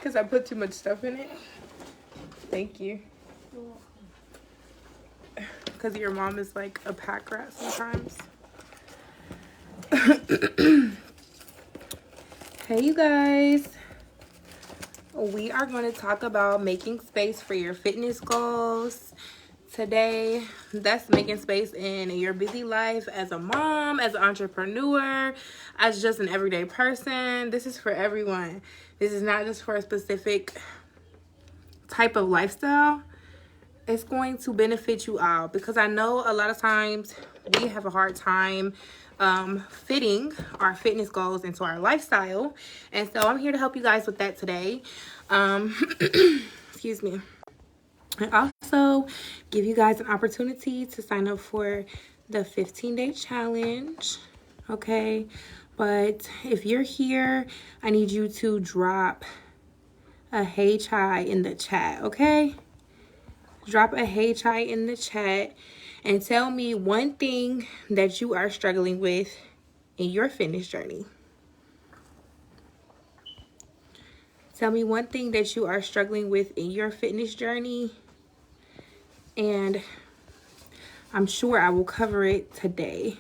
because I put too much stuff in it. Thank you. Because your mom is like a pack rat sometimes. Hey, you guys. We are going to talk about making space for your fitness goals today. That's making space in your busy life as a mom, as an entrepreneur, as just an everyday person. This is for everyone. This is not just for a specific type of lifestyle. It's going to benefit you all, because I know a lot of times we have a hard time fitting our fitness goals into our lifestyle, and so I'm here to help you guys with that today. Excuse me. And also give you guys an opportunity to sign up for the 15-day challenge, okay? But if you're here, I need you to drop a hey Chyi in the chat, okay? Drop a hey Chyi in the chat and tell me one thing that you are struggling with in your fitness journey. Tell me one thing that you are struggling with in your fitness journey, and I'm sure I will cover it today.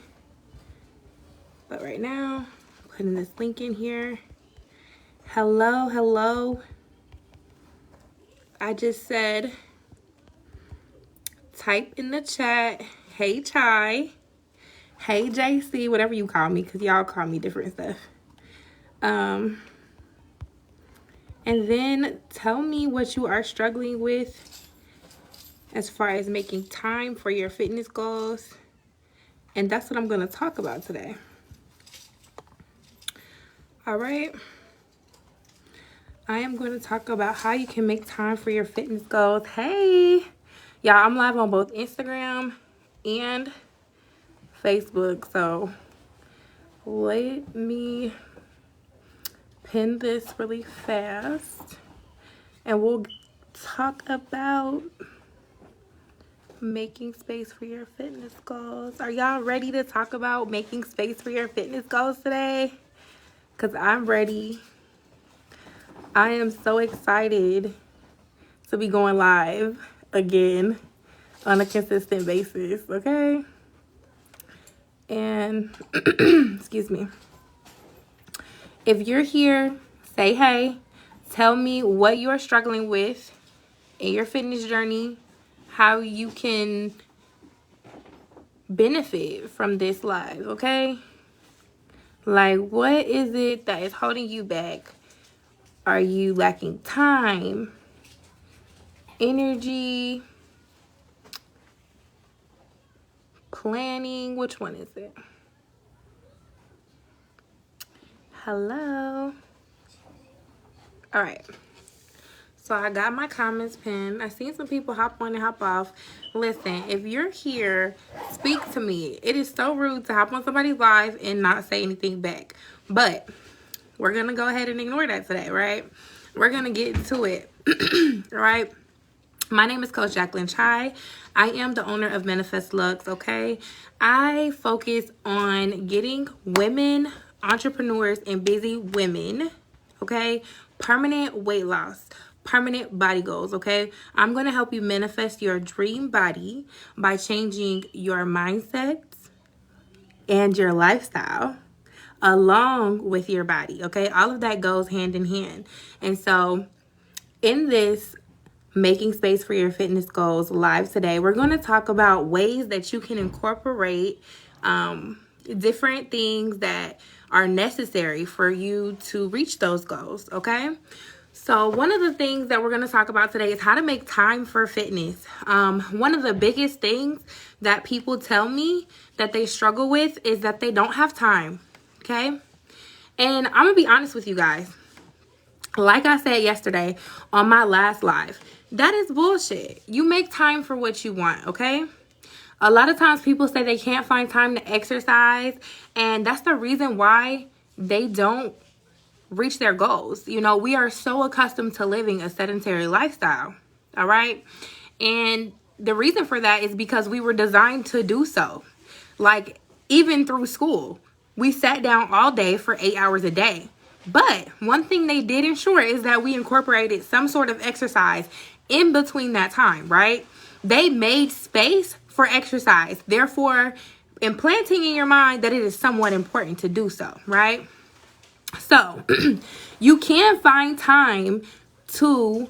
But right now, I'm putting this link in here. Hello, hello. I just said, type in the chat, hey Chyi, hey JC, whatever you call me, because y'all call me different stuff. And then tell me what you are struggling with as far as making time for your fitness goals. And that's what I'm going to talk about today. All right. I am going to talk about how you can make time for your fitness goals. Hey, y'all, I'm live on both Instagram and Facebook. So let me pin this really fast and we'll talk about making space for your fitness goals. Are y'all ready to talk about making space for your fitness goals today? Because I'm ready. I am so excited to be going live again on a consistent basis, okay? And excuse me. If you're here, say hey. Tell me what you're struggling with in your fitness journey, how you can benefit from this live, okay? Like, what is it that is holding you back? Are you lacking time, energy, planning? Which one is it? Hello. All right. So I got my comments pinned. I seen some people hop on and hop off. Listen, if you're here, speak to me. It is so rude to hop on somebody's live and not say anything back. But we're going to go ahead and ignore that today, right? We're going to get to it, right? My name is Coach Jacqueline Chyi. I am the owner of Manifest Lux, okay? I focus on getting women, entrepreneurs, and busy women, okay, permanent weight loss, permanent body goals, okay? I'm going to help you manifest your dream body by changing your mindsets and your lifestyle along with your body, okay? All of that goes hand in hand. And so in this Making Space for Your Fitness Goals live today, we're going to talk about ways that you can incorporate different things that are necessary for you to reach those goals, okay? So one of the things that we're going to talk about today is how to make time for fitness. One of the biggest things that people tell me that they struggle with is that they don't have time, okay? And I'm going to be honest with you guys. Like I said yesterday on my last live, that is bullshit. You make time for what you want, okay? A lot of times people say they can't find time to exercise, and that's the reason why they don't reach their goals. You know, we are so accustomed to living a sedentary lifestyle, all right? And the reason for that is because we were designed to do so. Like, even through school, we sat down all day for 8 hours a day. But one thing they did ensure is that we incorporated some sort of exercise in between that time, right? They made space for exercise, therefore implanting in your mind that it is somewhat important to do so, right? So you can find time to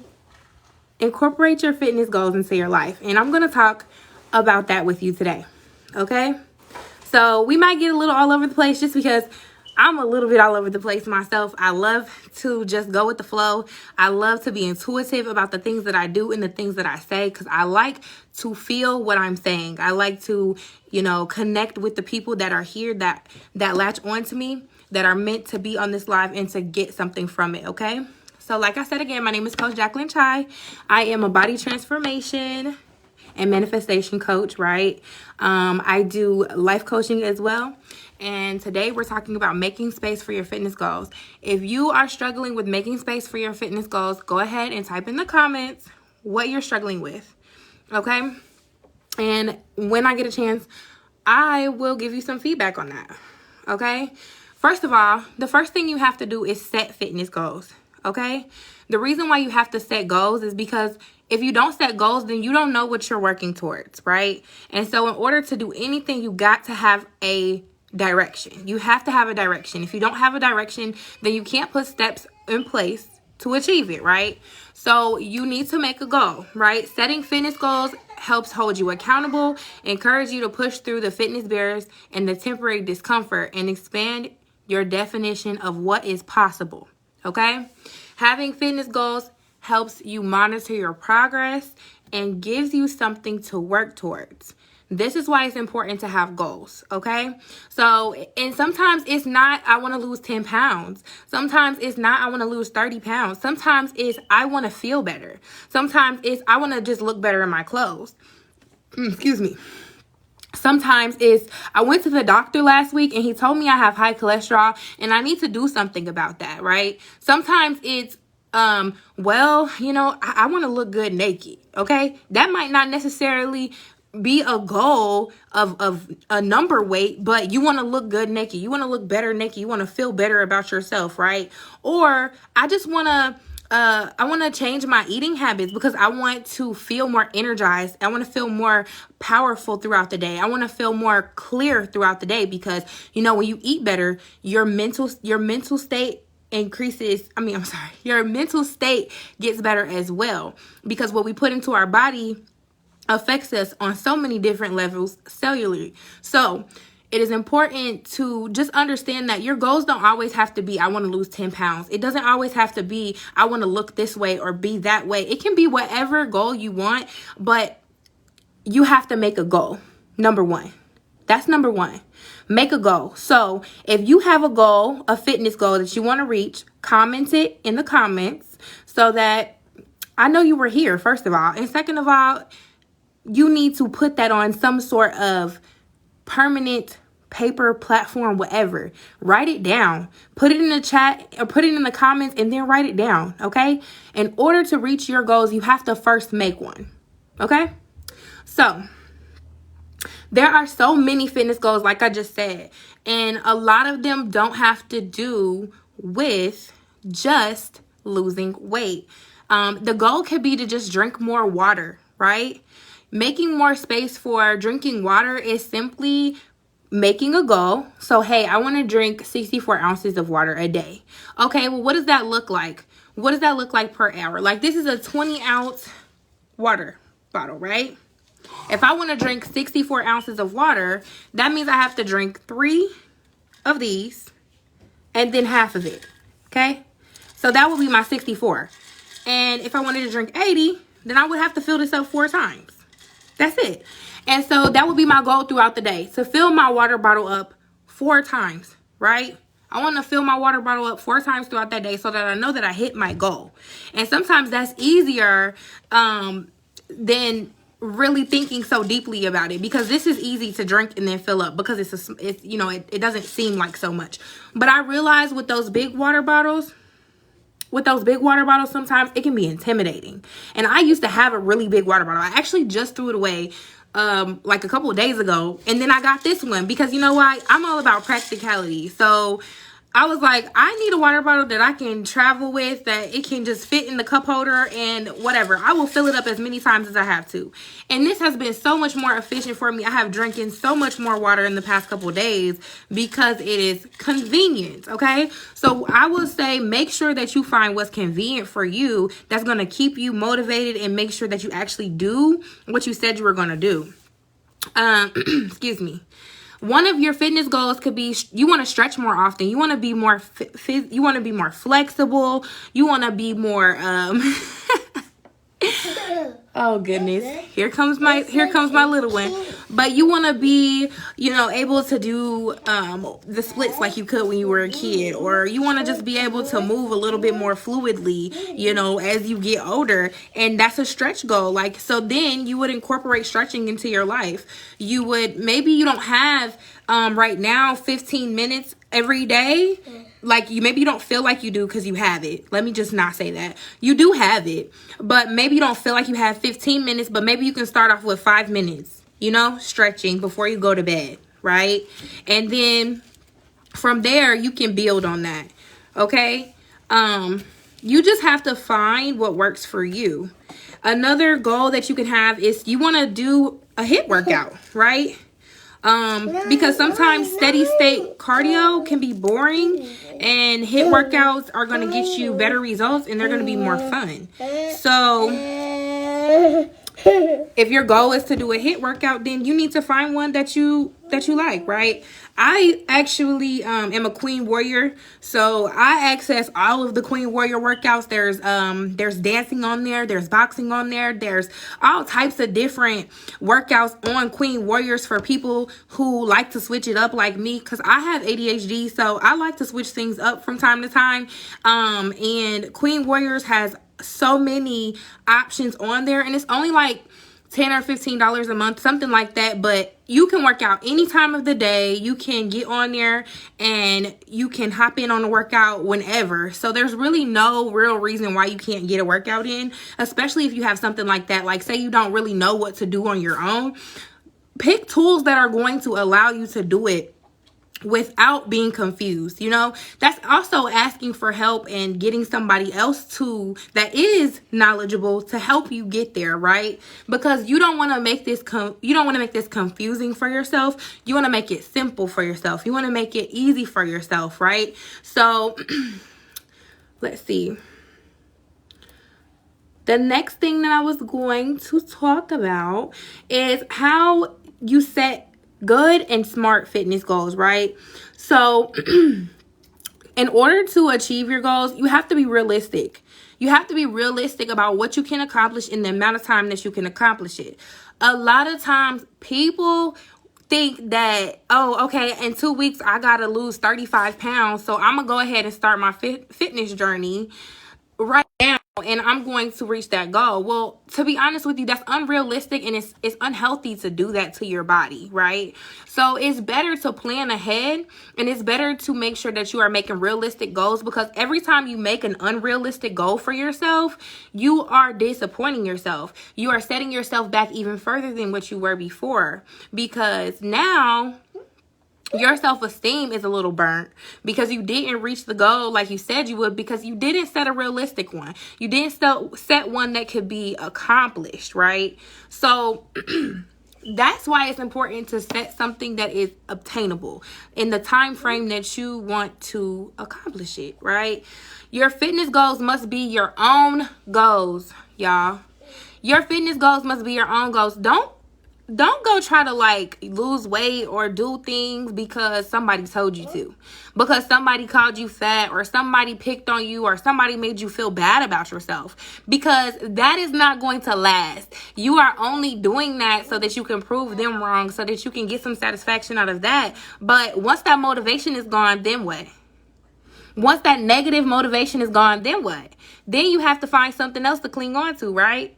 incorporate your fitness goals into your life. And I'm going to talk about that with you today. Okay? So we might get a little all over the place just because I'm a little bit all over the place myself. I love to just go with the flow. I love to be intuitive about the things that I do and the things that I say because I like to feel what I'm saying. I like to, connect with the people that are here that latch on to me, that are meant to be on this live and to get something from it, okay? So like I said again, my name is Coach Jacqueline Chyi. I am a body transformation and manifestation coach, right? I do life coaching as well. And today we're talking about making space for your fitness goals. If you are struggling with making space for your fitness goals, go ahead and type in the comments what you're struggling with, okay? And when I get a chance, I will give you some feedback on that, okay? First of all, the first thing you have to do is set fitness goals, okay? The reason why you have to set goals is because if you don't set goals, then you don't know what you're working towards, right? And so in order to do anything, you got to have a direction. You have to have a direction. If you don't have a direction, then you can't put steps in place to achieve it, right? So you need to make a goal, right? Setting fitness goals helps hold you accountable, encourage you to push through the fitness barriers and the temporary discomfort, and expand your definition of what is possible, okay? Having fitness goals helps you monitor your progress and gives you something to work towards. This is why it's important to have goals, okay? So, and sometimes it's not, I want to lose 10 pounds. Sometimes it's not, I want to lose 30 pounds. Sometimes it's, I want to feel better. Sometimes it's, I want to just look better in my clothes. Excuse me. Sometimes it's, I went to the doctor last week and he told me I have high cholesterol and I need to do something about that, right? Sometimes it's, I want to look good naked, okay? That might not necessarily be a goal of a number weight, but you want to look good naked. You want to look better naked. You want to feel better about yourself, right? Or I just want to change my eating habits because I want to feel more energized. I want to feel more powerful throughout the day. I want to feel more clear throughout the day because, when you eat better, your mental state increases. Your mental state gets better as well because what we put into our body affects us on so many different levels cellularly. So it is important to just understand that your goals don't always have to be, I want to lose 10 pounds. It doesn't always have to be, I want to look this way or be that way. It can be whatever goal you want, but you have to make a goal. Number one. That's number one. Make a goal. So if you have a goal, a fitness goal that you want to reach, comment it in the comments so that I know you were here, first of all. And second of all, you need to put that on some sort of permanent paper, platform, whatever. Write it down. Put it in the chat or put it in the comments and then write it down, okay? In order to reach your goals, you have to first make one, okay? So there are so many fitness goals, like I just said, and a lot of them don't have to do with just losing weight. The goal could be to just drink more water, right? Making more space for drinking water is simply making a goal. So, hey, I want to drink 64 ounces of water a day. Okay, well, what does that look like? What does that look like per hour? Like, this is a 20-ounce water bottle, right? If I want to drink 64 ounces of water, that means I have to drink 3 of these and then half of it, okay? So that would be my 64. And if I wanted to drink 80, then I would have to fill this up 4 times. That's it. And so that would be my goal throughout the day, to fill my water bottle up 4 times, right? I want to fill my water bottle up 4 times throughout that day so that I know that I hit my goal. And sometimes that's easier than really thinking so deeply about it, because this is easy to drink and then fill up because it doesn't seem like so much. But I realize with those big water bottles, sometimes it can be intimidating. And I used to have a really big water bottle. I actually just threw it away like a couple of days ago. And then I got this one because you know what? I'm all about practicality. So I was like, I need a water bottle that I can travel with, that it can just fit in the cup holder and whatever. I will fill it up as many times as I have to. And this has been so much more efficient for me. I have drinking so much more water in the past couple of days because it is convenient, okay? So I will say make sure that you find what's convenient for you that's going to keep you motivated and make sure that you actually do what you said you were going to do. Excuse me. One of your fitness goals could be you want to stretch more often. You want to be more you want to be more flexible. You want to be more oh goodness. Here comes my little one. But you want to be, you know, able to do the splits like you could when you were a kid, or you want to just be able to move a little bit more fluidly, you know, as you get older. And that's a stretch goal. Like, so then you would incorporate stretching into your life. You would, maybe you don't have right now 15 minutes every day. Like, maybe you don't feel like you do because you have it. Let me just not say that. You do have it, but maybe you don't feel like you have 15 minutes, but maybe you can start off with 5 minutes, you know, stretching before you go to bed, right? And then from there, you can build on that, okay? You just have to find what works for you. Another goal that you can have is you want to do a HIIT workout, right? Because sometimes steady state cardio can be boring, and HIIT workouts are going to get you better results and they're going to be more fun. So if your goal is to do a HIIT workout, then you need to find one that you like, right? I actually am a Queen Warrior, so I access all of the Queen Warrior workouts. There's dancing on there, there's boxing on there, there's all types of different workouts on Queen Warriors for people who like to switch it up like me, because I have ADHD, so I like to switch things up from time to time. And Queen Warriors has so many options on there, and it's only like $10 or $15 a month, something like that. But you can work out any time of the day. You can get on there and you can hop in on a workout whenever. So there's really no real reason why you can't get a workout in, especially if you have something like that. Like, say you don't really know what to do on your own. Pick tools that are going to allow you to do it without being confused. You know, that's also asking for help and getting somebody else that is knowledgeable to help you get there, right? Because you don't want to make this confusing for yourself. You want to make it simple for yourself. You want to make it easy for yourself, right? So let's see. The next thing that I was going to talk about is how you set good and smart fitness goals, right? So in order to achieve your goals, you have to be realistic. You have to be realistic about what you can accomplish in the amount of time that you can accomplish it. A lot of times people think that, oh, okay, in 2 weeks, I got to lose 35 pounds. So I'm going to go ahead and start my fitness journey right now, and I'm going to reach that goal. Well, to be honest with you, that's unrealistic, and it's unhealthy to do that to your body, right? So it's better to plan ahead, and it's better to make sure that you are making realistic goals, because every time you make an unrealistic goal for yourself, you are disappointing yourself. You are setting yourself back even further than what you were before, because now your self-esteem is a little burnt because you didn't reach the goal like you said you would, because you didn't set a realistic one. You didn't set one that could be accomplished, right? So that's why it's important to set something that is obtainable in the time frame that you want to accomplish it, right? Your fitness goals must be your own goals, y'all. Your fitness goals must be your own goals. Don't go try to like lose weight or do things because somebody told you to, because somebody called you fat, or somebody picked on you, or somebody made you feel bad about yourself, because that is not going to last. You are only doing that so that you can prove them wrong, so that you can get some satisfaction out of that. But once that motivation is gone, then what? Once that negative motivation is gone, then what? Then you have to find something else to cling on to, right?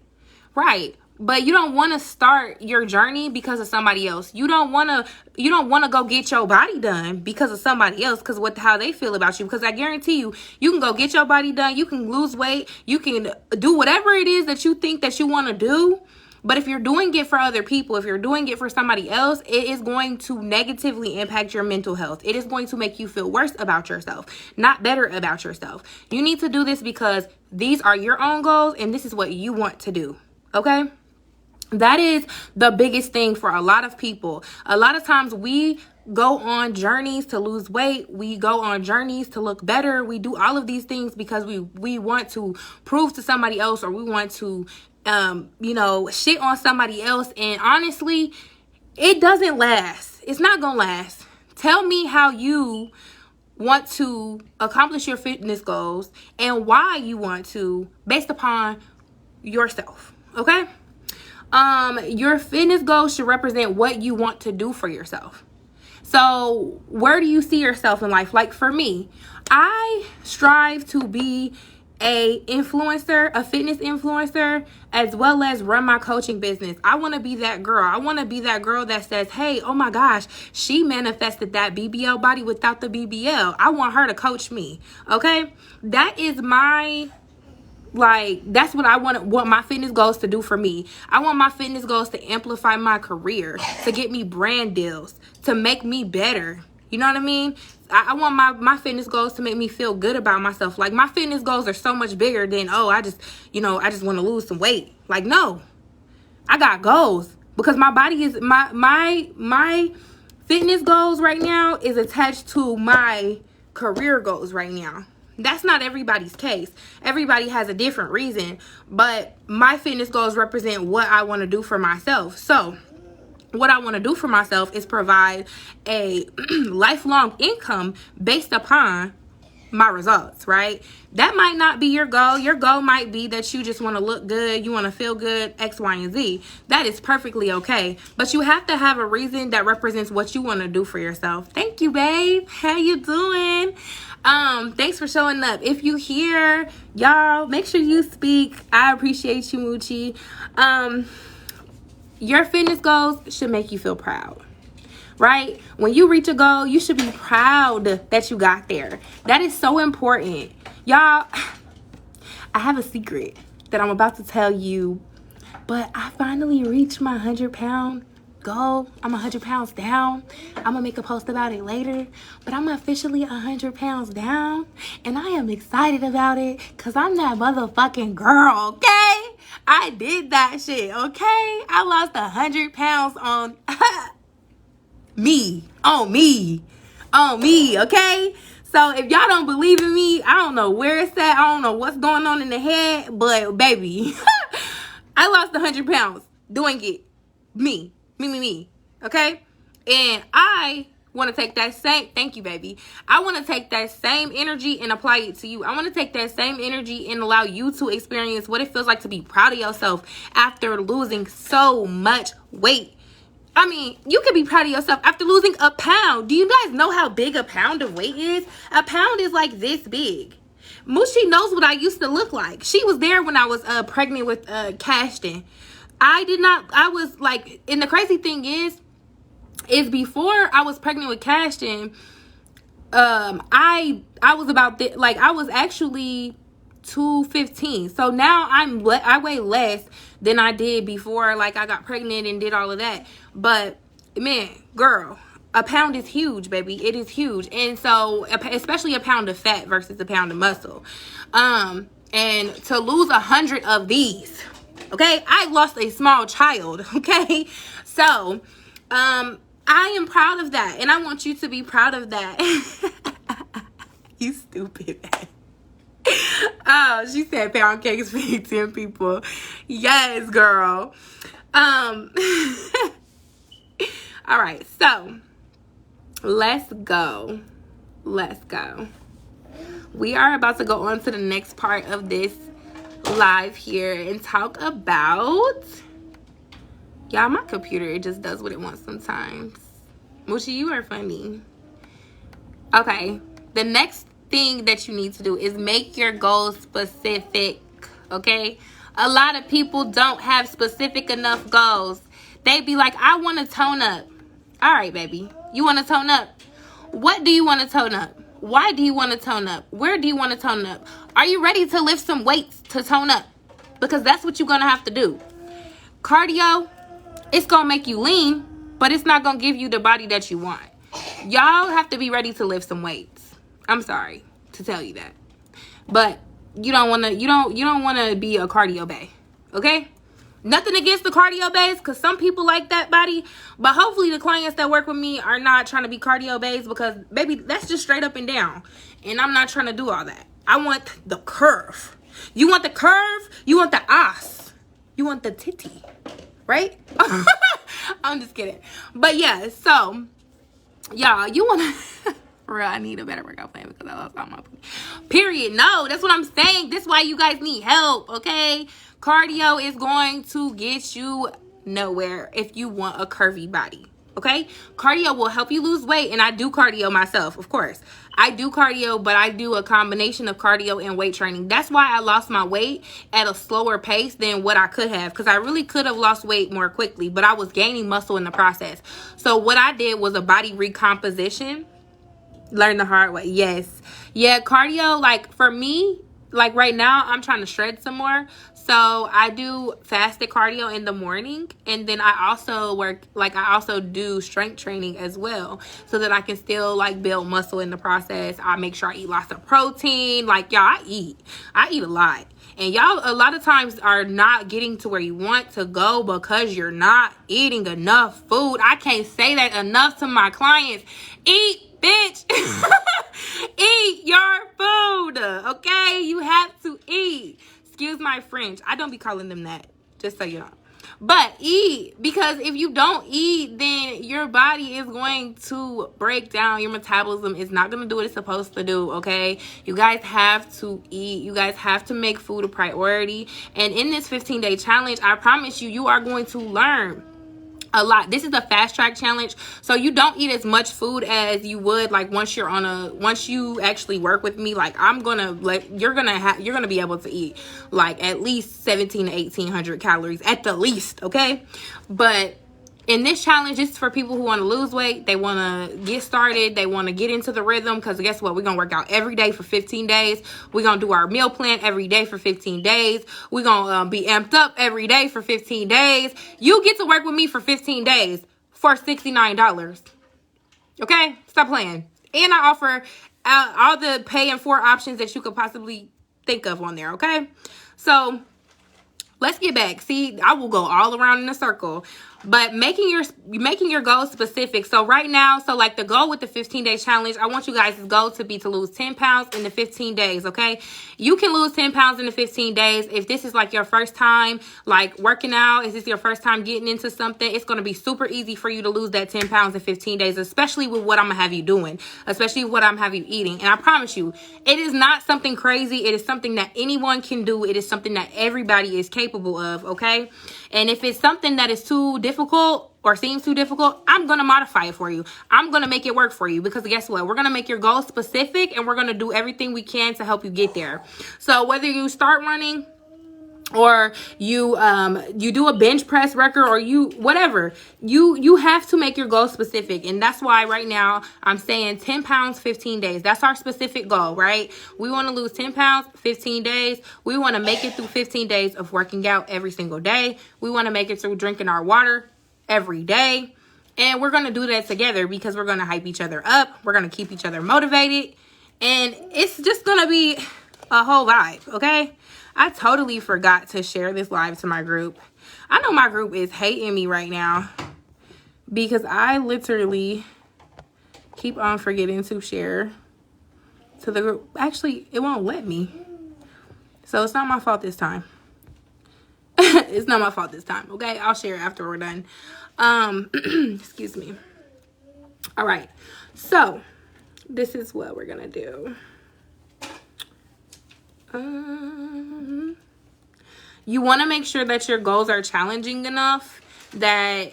Right. But you don't want to start your journey because of somebody else. You don't want to go get your body done because of somebody else, because how they feel about you. Because I guarantee you can go get your body done. You can lose weight. You can do whatever it is that you think that you want to do. But if you're doing it for other people, if you're doing it for somebody else, it is going to negatively impact your mental health. It is going to make you feel worse about yourself, not better about yourself. You need to do this because these are your own goals and this is what you want to do. Okay? That is the biggest thing for a lot of people. A lot of times we go on journeys to lose weight. We go on journeys to look better. We do all of these things because we want to prove to somebody else, or we want to, shit on somebody else. And honestly, it doesn't last. It's not going to last. Tell me how you want to accomplish your fitness goals and why you want to, based upon yourself. Okay? Your fitness goals should represent what you want to do for yourself. So where do you see yourself in life? Like for me, I strive to be a influencer, a fitness influencer, as well as run my coaching business. I want to be that girl. I want to be that girl that says, hey, oh my gosh, she manifested that BBL body without the BBL. I want her to coach me. Okay. That is that's what I want my fitness goals to do for me. I want my fitness goals to amplify my career, to get me brand deals, to make me better. You know what I mean? I want my fitness goals to make me feel good about myself. Like, my fitness goals are so much bigger than, I just want to lose some weight. Like, no, I got goals because my body is my fitness goals right now is attached to my career goals right now. That's not everybody's case. Everybody has a different reason, but my fitness goals represent what I want to do for myself. So what I want to do for myself is provide a lifelong income based upon my results, right? That might not be your goal. Your goal might be that you just want to look good, you want to feel good, X, Y, and Z. That is perfectly okay. But you have to have a reason that represents what you want to do for yourself. Thank you, babe. How you doing? Thanks for showing up. If you here, y'all, make sure you speak. I appreciate you, Moochie. Your fitness goals should make you feel proud, right? When you reach a goal, you should be proud that you got there. That is so important. Y'all, I have a secret that I'm about to tell you, but I finally reached my 100-pound goal. I'm 100 pounds down. I'm gonna make a post about it later, but I'm officially 100 pounds down, and I am excited about it because I'm that motherfucking girl, okay? I did that shit, okay? I lost 100 pounds on me, okay? So if y'all don't believe in me, I don't know where it's at. I don't know what's going on in the head, but baby, I lost 100 pounds doing it. Me, okay? And I want to take that thank you, baby. I want to take that same energy and apply it to you. I want to take that same energy and allow you to experience what it feels like to be proud of yourself after losing so much weight. I mean, you can be proud of yourself after losing a pound. Do you guys know how big a pound of weight is? A pound is like this big. Moochie knows what I used to look like. She was there when I was pregnant with Cashton. I was like, and the crazy thing is before I was pregnant with Cashton, I was about I was actually 215. So now I weigh less than I did before, like, I got pregnant and did all of that. But man, girl, a pound is huge, baby. It is huge. And so, especially a pound of fat versus a pound of muscle. And to lose 100 of these, okay, I lost a small child, okay? So, I am proud of that, and I want you to be proud of that. You stupid, man. Oh, she said pound cakes feed 10 people. Yes, girl. All right, so let's go. We are about to go on to the next part of this live here and talk about, y'all, my computer, it just does what it wants sometimes. Moochie, you are funny. Okay, the next thing that you need to do is make your goals specific, okay? A lot of people don't have specific enough goals. They be like, I want to tone up. All right, baby, you want to tone up? What do you want to tone up? Why do you want to tone up? Where do you want to tone up? Are you ready to lift some weights to tone up? Because that's what you're going to have to do. Cardio, it's gonna make you lean, but it's not gonna give you the body that you want. Y'all have to be ready to lift some weights. I'm sorry to tell you that, but you don't want to be a cardio bae, okay? Nothing against the cardio baes, because some people like that body, but hopefully the clients that work with me are not trying to be cardio baes, because baby, that's just straight up and down, and I'm not trying to do all that. I want the curve. You want the curve, you want the ass, you want the titty, right? I'm just kidding. But yeah, so y'all, you want to real, I need a better workout plan because I lost all my period. No, that's what I'm saying. That's why you guys need help, okay? Cardio is going to get you nowhere if you want a curvy body, okay? Cardio will help you lose weight, and I do cardio myself, of course. I do cardio, but I do a combination of cardio and weight training. That's why I lost my weight at a slower pace than what I could have, because I really could have lost weight more quickly, but I was gaining muscle in the process. So what I did was a body recomposition. Learn the hard way. Yes. Yeah, cardio, like for me, like right now, I'm trying to shred some more. So I do fasted cardio in the morning, and then I also do strength training as well, so that I can still like build muscle in the process. I make sure I eat lots of protein. Like, y'all, I eat a lot. And y'all a lot of times are not getting to where you want to go because you're not eating enough food. I can't say that enough to my clients. Eat, bitch. Eat your food, okay? You have to eat. Excuse my French. I don't be calling them that, just so you know. But eat, because if you don't eat, then your body is going to break down. Your metabolism is not going to do what it's supposed to do, okay? You guys have to eat. You guys have to make food a priority. And in this 15-day challenge, I promise you, you are going to learn a lot. This is a fast track challenge, so you don't eat as much food as you would like once you actually work with me. Like, I'm gonna you're gonna be able to eat like at least 17 to 1800 calories at the least, okay? But in this challenge, it's for people who want to lose weight. They want to get started. They want to get into the rhythm, because guess what? We're going to work out every day for 15 days. We're going to do our meal plan every day for 15 days. We're going to be amped up every day for 15 days. You get to work with me for 15 days for $69. Okay? Stop playing. And I offer all the pay in 4 options that you could possibly think of on there, okay? So let's get back. See, I will go all around in a circle. But making your goals specific. So right now, so like the goal with the 15-day challenge, I want you guys' goal to be to lose 10 pounds in the 15 days, okay? You can lose 10 pounds in the 15 days. If this is like your first time, like working out, is this your first time getting into something, it's going to be super easy for you to lose that 10 pounds in 15 days, especially with what I'm going to have you doing, especially what I'm have you eating. And I promise you, it is not something crazy. It is something that anyone can do. It is something that everybody is capable of, okay? And if it's something that is too difficult or seems too difficult, I'm going to modify it for you. I'm going to make it work for you, because guess what? We're going to make your goal specific, and we're going to do everything we can to help you get there. So whether you start running, or you do a bench press record, or whatever, you have to make your goal specific. And that's why right now I'm saying 10 pounds, 15 days. That's our specific goal, right? We want to lose 10 pounds, 15 days. We want to make it through 15 days of working out every single day. We want to make it through drinking our water every day. And we're going to do that together, because we're going to hype each other up. We're going to keep each other motivated. And it's just going to be a whole vibe, okay? I totally forgot to share this live to my group. I know my group is hating me right now, because I literally keep on forgetting to share to the group. Actually, it won't let me. So it's not my fault this time. It's not my fault this time, okay? I'll share it after we're done. Excuse me. All right. So this is what we're going to do. You want to make sure that your goals are challenging enough that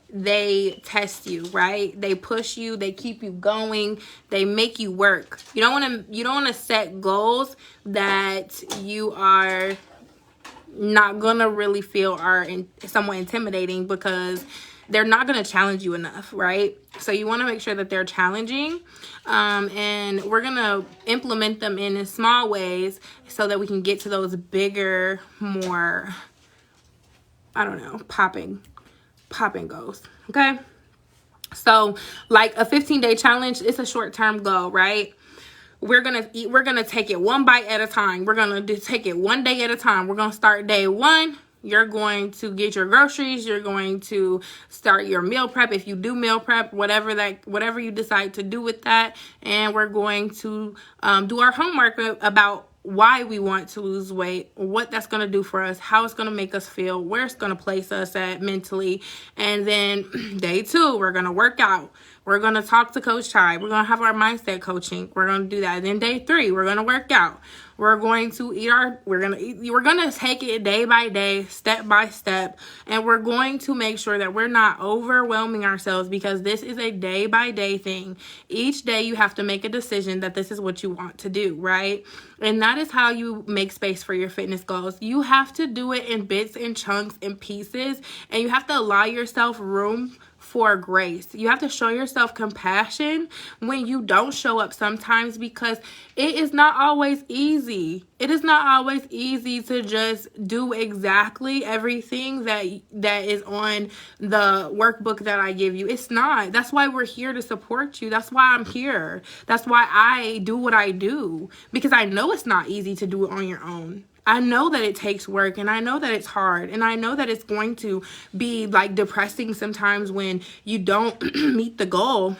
they test you, right? They push you, they keep you going, they make you work. You don't want to set goals that you are not gonna really feel are somewhat intimidating, because they're not going to challenge you enough, right? So you want to make sure that they're challenging, and we're going to implement them in small ways so that we can get to those bigger, more I don't know, popping goals. Okay. So like a 15-day challenge, it's a short-term goal, right? We're going to take it one bite at a time. We're going to take it one day at a time. We're going to start day one. You're going to get your groceries. You're going to start your meal prep. If you do meal prep, whatever you decide to do with that. And we're going to do our homework about why we want to lose weight, what that's going to do for us, how it's going to make us feel, where it's going to place us at mentally. And then day two, we're going to work out. We're going to talk to Coach Chyi. We're going to have our mindset coaching. We're going to do that. And then day three, we're going to work out. We're going to we're going to take it day by day, step by step, and we're going to make sure that we're not overwhelming ourselves, because this is a day by day thing. Each day you have to make a decision that this is what you want to do, right? And that is how you make space for your fitness goals. You have to do it in bits and chunks and pieces, and you have to allow yourself room for grace. You have to show yourself compassion when you don't show up sometimes, because it is not always easy. It is not always easy to just do exactly everything that is on the workbook that I give you. It's not. That's why we're here to support you. That's why I'm here. That's why I do what I do, because I know it's not easy to do it on your own. I know that it takes work, and I know that it's hard, and I know that it's going to be like depressing sometimes when you don't meet the goal.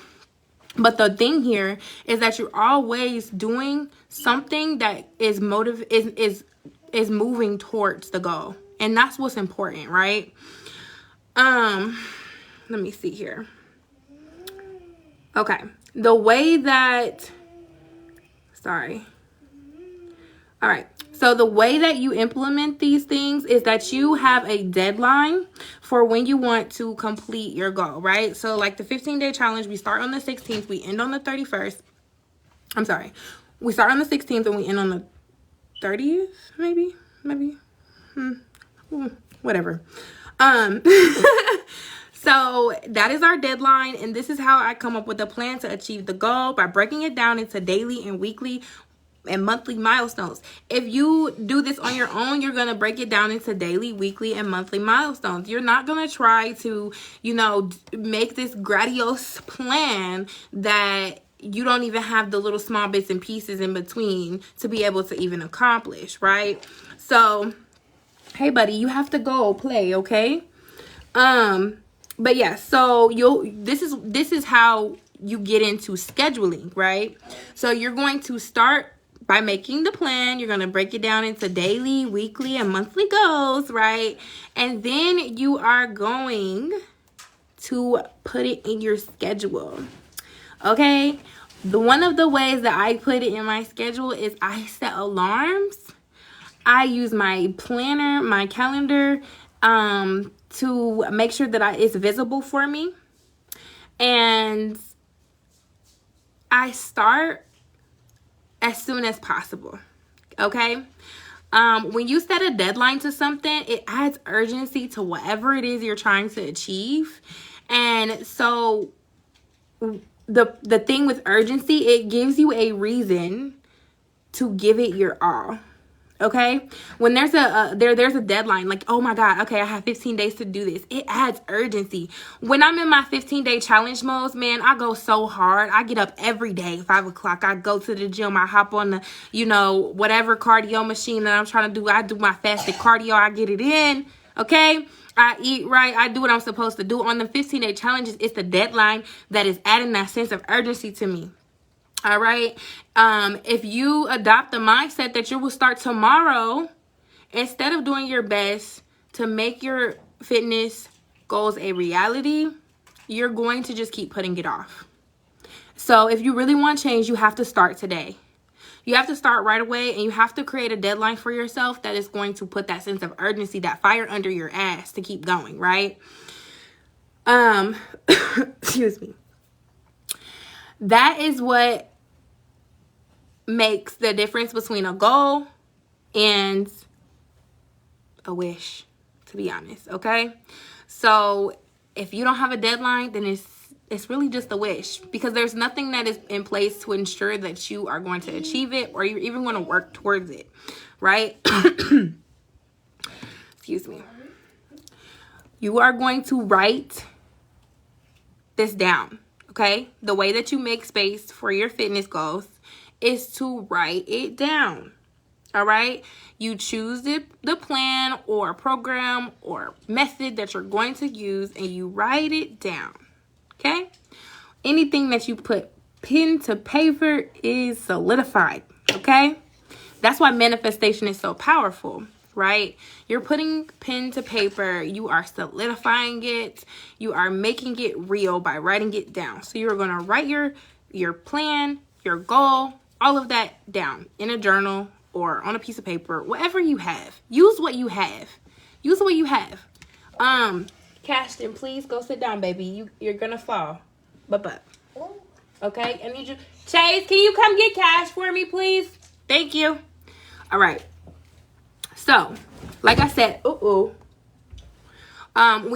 But the thing here is that you're always doing something that is moving towards the goal. And that's what's important, right? Let me see here. Okay. The way that, sorry. All right. So the way that you implement these things is that you have a deadline for when you want to complete your goal, right? So like the 15-day challenge, we start on the 16th, we end on the 31st. I'm sorry. We start on the 16th and we end on the 30th, maybe. Whatever. So that is our deadline, and this is how I come up with a plan to achieve the goal, by breaking it down into daily and weekly and monthly milestones. If you do this on your own, you're going to break it down into daily, weekly, and monthly milestones. You're not going to try to, make this grandiose plan that you don't even have the little small bits and pieces in between to be able to even accomplish, right? So, hey buddy, you have to go play, okay? But yeah, so this is how you get into scheduling, right? So you're going to start by making the plan. You're going to break it down into daily, weekly, and monthly goals, right? And then you are going to put it in your schedule, okay? One of the ways that I put it in my schedule is I set alarms. I use my planner, my calendar, to make sure that it's visible for me. And I start as soon as possible, okay? When you set a deadline to something, it adds urgency to whatever it is you're trying to achieve. And so the thing with urgency, it gives you a reason to give it your all. Okay, when there's a deadline, like, oh my God, okay, I have 15 days to do this. It adds urgency. When I'm in my 15-day challenge modes, man, I go so hard. I get up every day, 5 o'clock. I go to the gym. I hop on the, whatever cardio machine that I'm trying to do. I do my fasted cardio. I get it in. Okay. I eat right. I do what I'm supposed to do. On the 15-day challenges, it's the deadline that is adding that sense of urgency to me. All right. If you adopt the mindset that you will start tomorrow, instead of doing your best to make your fitness goals a reality, you're going to just keep putting it off. So if you really want change, you have to start today. You have to start right away, and you have to create a deadline for yourself that is going to put that sense of urgency, that fire under your ass to keep going, right? Excuse me. That is what makes the difference between a goal and a wish, to be honest, okay? So if you don't have a deadline, then it's really just a wish, because there's nothing that is in place to ensure that you are going to achieve it, or you're even going to work towards it, right? Excuse me. you are going to write this down, okay? The way that you make space for your fitness goals is to write it down, all right? You choose the plan or program or method that you're going to use, and you write it down, okay? Anything that you put pen to paper is solidified, okay? That's why manifestation is so powerful, right? You're putting pen to paper. You are solidifying it. You are making it real by writing it down. So you're going to write your plan, your goal, all of that down in a journal or on a piece of paper, whatever you have. Use what you have. Use what you have. Cashton, please go sit down, baby. You're going to fall. But. Okay, I need you. Chase, can you come get cash for me, please? Thank you. All right. So, like I said, when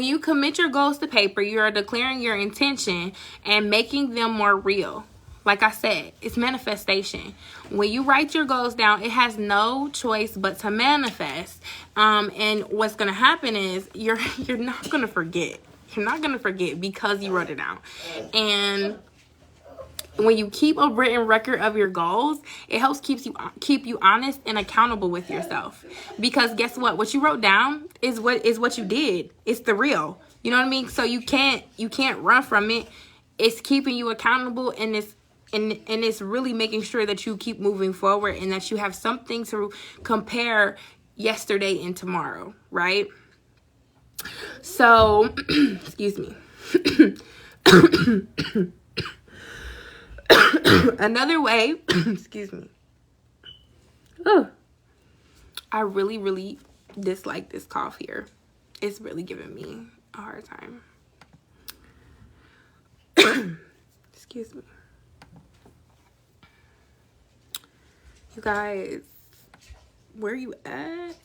you commit your goals to paper, you are declaring your intention and making them more real. Like I said, it's manifestation. When you write your goals down, it has no choice but to manifest. And what's going to happen is you're not going to forget. You're not going to forget because you wrote it down. And when you keep a written record of your goals, it helps keep you honest and accountable with yourself. Because guess what? What you wrote down is what you did. It's the real. You know what I mean? So you can't run from it. It's keeping you accountable, and it's really making sure that you keep moving forward and that you have something to compare yesterday and tomorrow, right? So, excuse me. Another way, excuse me. Oh, I really, really dislike this cough here. It's really giving me a hard time. Excuse me. You guys, where you at?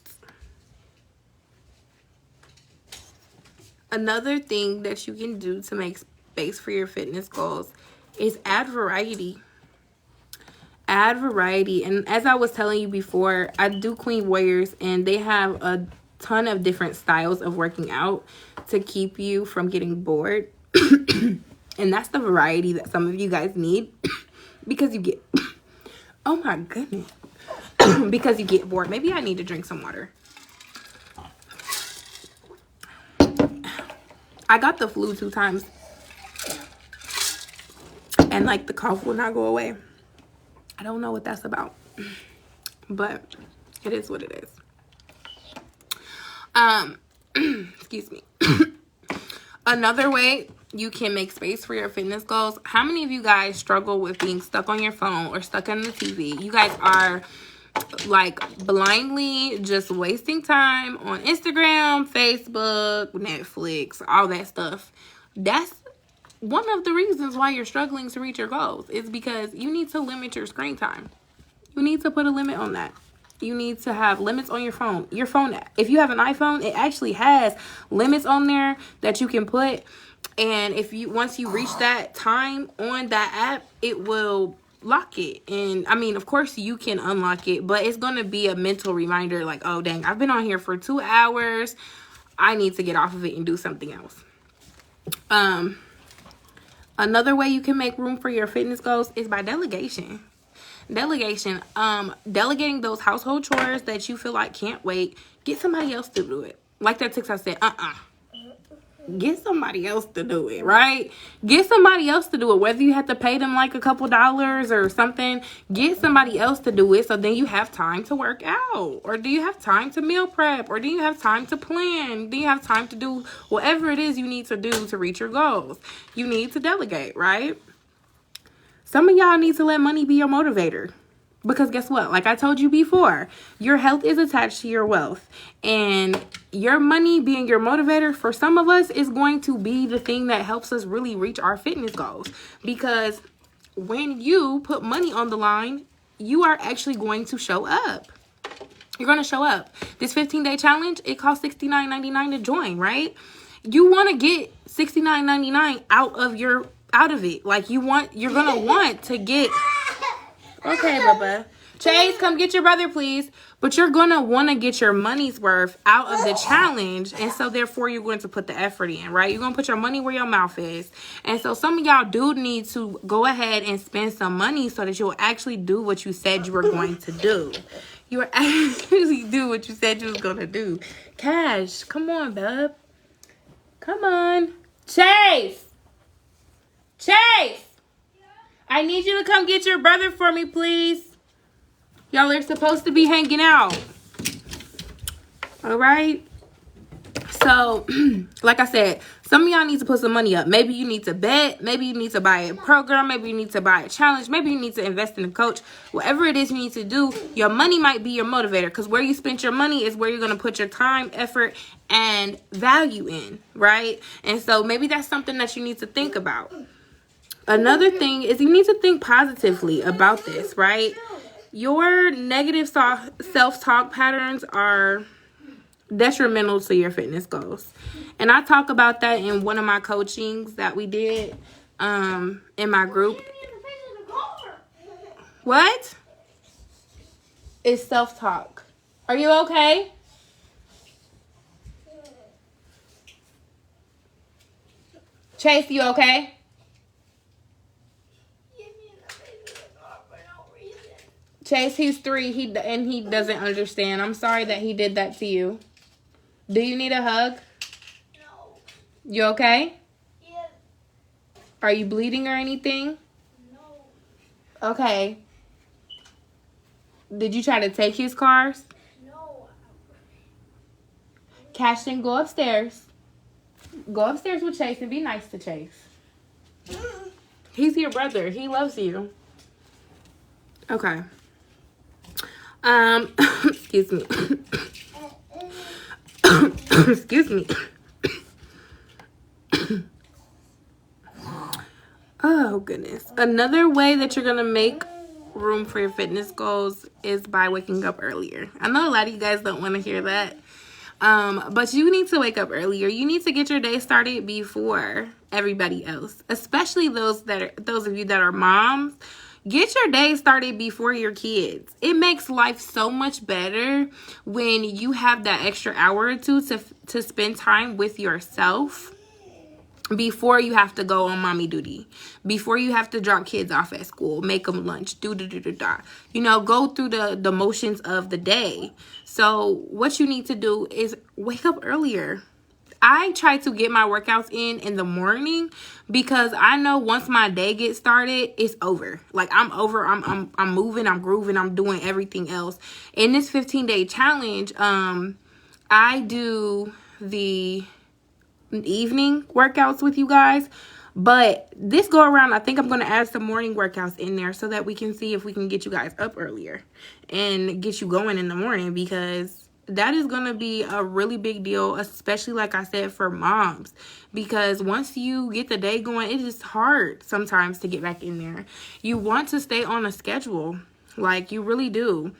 Another thing that you can do to make space for your fitness goals is add variety. Add variety. And as I was telling you before, I do Queen Warriors, and they have a ton of different styles of working out to keep you from getting bored. And that's the variety that some of you guys need because you get, oh my goodness, because you get bored. Maybe I need to drink some water. I got the flu 2 times, and like the cough will not go away. I don't know what that's about, but it is what it is. Excuse me. Another way you can make space for your fitness goals. How many of you guys struggle with being stuck on your phone or stuck on the TV? You guys are like blindly just wasting time on Instagram, Facebook, Netflix, all that stuff. That's one of the reasons why you're struggling to reach your goals. Is because you need to limit your screen time. You need to put a limit on that. You need to have limits on your phone. Your phone, if you have an iPhone, it actually has limits on there that you can put. And if you once you reach that time on that app, it will lock it. And I mean, of course you can unlock it, but it's going to be a mental reminder like, oh dang, I've been on here for 2 hours. I need to get off of it and do something else. Another way you can make room for your fitness goals is by delegation. Delegating those household chores that you feel like can't wait. Get somebody else to do it. Like that TikTok said, get somebody else to do it, right? Get somebody else to do it. Whether you have to pay them like a couple dollars or something, get somebody else to do it, so then you have time to work out. Or do you have time to meal prep? Or do you have time to plan? Do you have time to do whatever it is you need to do to reach your goals? You need to delegate, right? Some of y'all need to let money be your motivator. Because guess what? Like I told you before, your health is attached to your wealth. And your money being your motivator for some of us is going to be the thing that helps us really reach our fitness goals. Because when you put money on the line, you are actually going to show up. You're going to show up. This 15-day challenge, it costs $69.99 to join, right? You want to get $69.99 out of it. Like you're gonna want to get, okay, Bubba, Chase, come get your brother, please. But you're going to want to get your money's worth out of the challenge. And so, therefore, you're going to put the effort in, right? You're going to put your money where your mouth is. And so, some of y'all do need to go ahead and spend some money so that you'll actually do what you said you were going to do. You were actually do what you said you was going to do. Cash, come on, bub. Come on. Chase! Chase! I need you to come get your brother for me, please. Y'all are supposed to be hanging out. All right? So, like I said, some of y'all need to put some money up. Maybe you need to bet. Maybe you need to buy a program. Maybe you need to buy a challenge. Maybe you need to invest in a coach. Whatever it is you need to do, your money might be your motivator. Because where you spend your money is where you're going to put your time, effort, and value in, right? And so maybe that's something that you need to think about. Another thing is you need to think positively about this, right? Your negative self-talk patterns are detrimental to your fitness goals. And I talk about that in one of my coachings that we did in my group. What? It's self-talk. Are you okay? Chase, you okay? Chase, he's 3. He doesn't understand. I'm sorry that he did that to you. Do you need a hug? No. You okay? Yes. Are you bleeding or anything? No. Okay. Did you try to take his cars? No. Cashton, go upstairs. Go upstairs with Chase and be nice to Chase. He's your brother. He loves you. Okay. Excuse me. Excuse me. Oh, goodness. Another way that you're going to make room for your fitness goals is by waking up earlier. I know a lot of you guys don't want to hear that. But you need to wake up earlier. You need to get your day started before everybody else, especially those of you that are moms. Get your day started before your kids. It makes life so much better when you have that extra hour or two to spend time with yourself before you have to go on mommy duty, before you have to drop kids off at school, make them lunch, you know, go through the motions of the day. So what you need to do is wake up earlier. I try to get my workouts in the morning because I know once my day gets started, it's over. Like I'm over. I'm moving. I'm grooving. I'm doing everything else. In this 15-day challenge, I do the evening workouts with you guys. But this go around, I think I'm going to add some morning workouts in there so that we can see if we can get you guys up earlier and get you going in the morning, because that is going to be a really big deal, especially, like I said, for moms, because once you get the day going, it is hard sometimes to get back in there. You want to stay on a schedule, like you really do.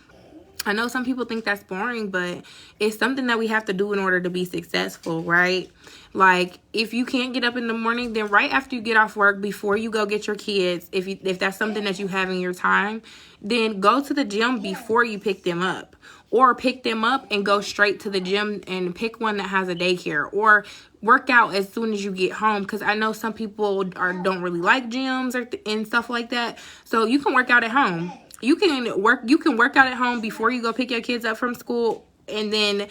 I know some people think that's boring, but it's something that we have to do in order to be successful, right? Like, if you can't get up in the morning, then right after you get off work, before you go get your kids, if that's something that you have in your time, then go to the gym before you pick them up. Or pick them up and go straight to the gym and pick one that has a daycare. Or work out as soon as you get home, because I know some people don't really like gyms and stuff like that. So you can work out at home. You can work out at home before you go pick your kids up from school, and then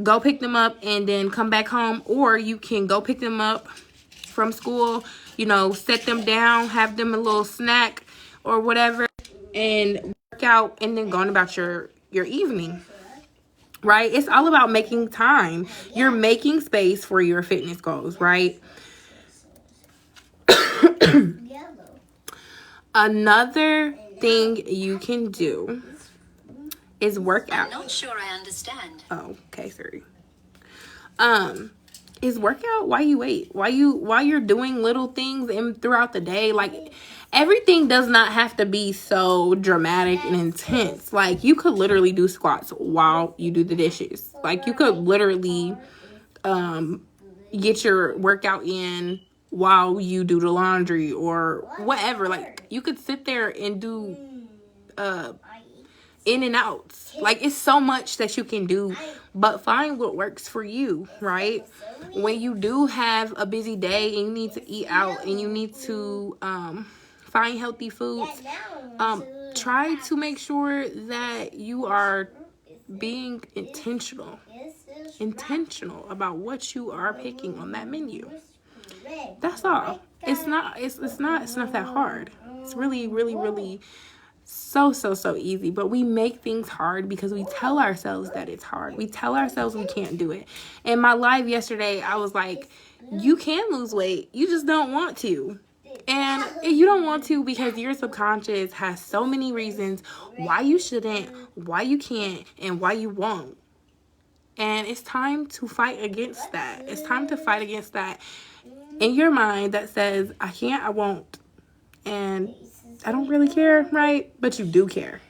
go pick them up and then come back home. Or you can go pick them up from school, you know, set them down, have them a little snack or whatever, and work out, and then going about your evening, right? It's all about making time. You're making space for your fitness goals, right? Another thing you can do is work out. I'm not sure I understand. Oh, okay, sorry. Is work out while you wait, while you're doing little things throughout the day. Like, everything does not have to be so dramatic and intense. Like, you could literally do squats while you do the dishes. Like, you could literally get your workout in while you do the laundry or whatever. Like, you could sit there and do in and outs. Like, it's so much that you can do, but find what works for you, right? When you do have a busy day and you need to eat out and you need to find healthy foods, try to make sure that you are being intentional about what you are picking on that menu. That's all. It's not that hard. It's really so easy. But we make things hard because we tell ourselves that it's hard. We tell ourselves we can't do it. In my live yesterday, I was like, you can lose weight. You just don't want to. And you don't want to because your subconscious has so many reasons why you shouldn't, why you can't, and why you won't. And it's time to fight against that. It's time to fight against that in your mind that says, I can't, I won't, and I don't really care, right? But you do care.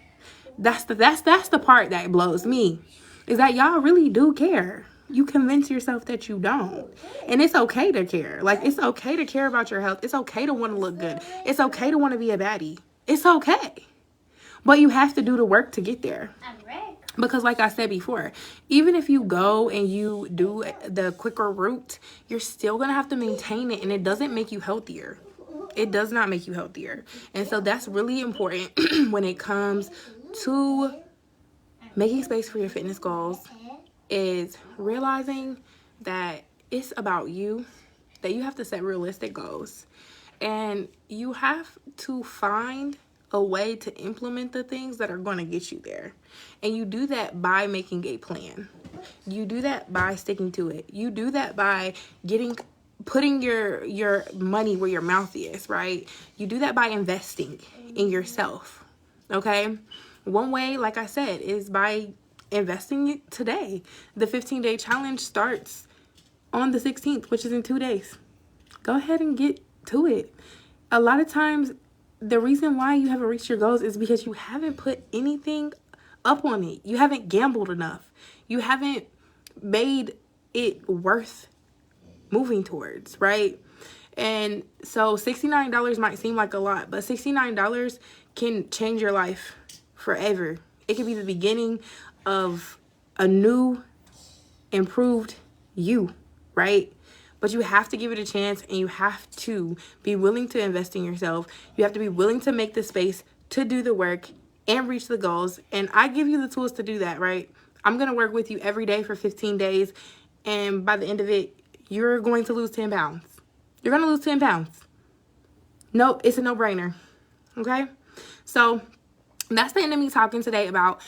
That's the part that blows me, is that y'all really do care. You convince yourself that you don't. And it's okay to care. Like, it's okay to care about your health. It's okay to want to look good. It's okay to want to be a baddie. It's okay. But you have to do the work to get there. Because like I said before, even if you go and you do the quicker route, you're still going to have to maintain it. And it doesn't make you healthier. It does not make you healthier. And so that's really important when it comes to making space for your fitness goals, is realizing that it's about you, that you have to set realistic goals. And you have to find a way to implement the things that are going to get you there. And you do that by making a plan. You do that by sticking to it. You do that by putting your money where your mouth is, right? You do that by investing in yourself. Okay? One way, like I said, is by investing it today. The 15-day challenge starts on the 16th, which is in 2 days. Go ahead and get to it. A lot of times, the reason why you haven't reached your goals is because you haven't put anything up on it. You haven't gambled enough. You haven't made it worth moving towards, right? And so $69 might seem like a lot, but $69 can change your life forever. It could be the beginning of a new, improved you, right? But you have to give it a chance, and you have to be willing to invest in yourself. You have to be willing to make the space to do the work and reach the goals. And I give you the tools to do that, right? I'm going to work with you every day for 15 days. And by the end of it, you're going to lose 10 pounds. You're going to lose 10 pounds. No, it's a no-brainer. Okay? So that's the end of me talking today about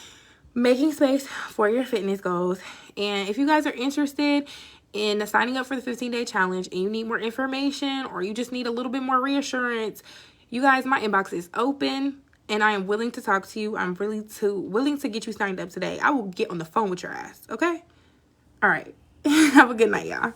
making space for your fitness goals. And if you guys are interested in signing up for the 15-day challenge and you need more information, or you just need a little bit more reassurance, you guys, my inbox is open and I am willing to talk to you. I'm really willing to get you signed up today. I will get on the phone with your ass. Okay? All right. Have a good night, y'all.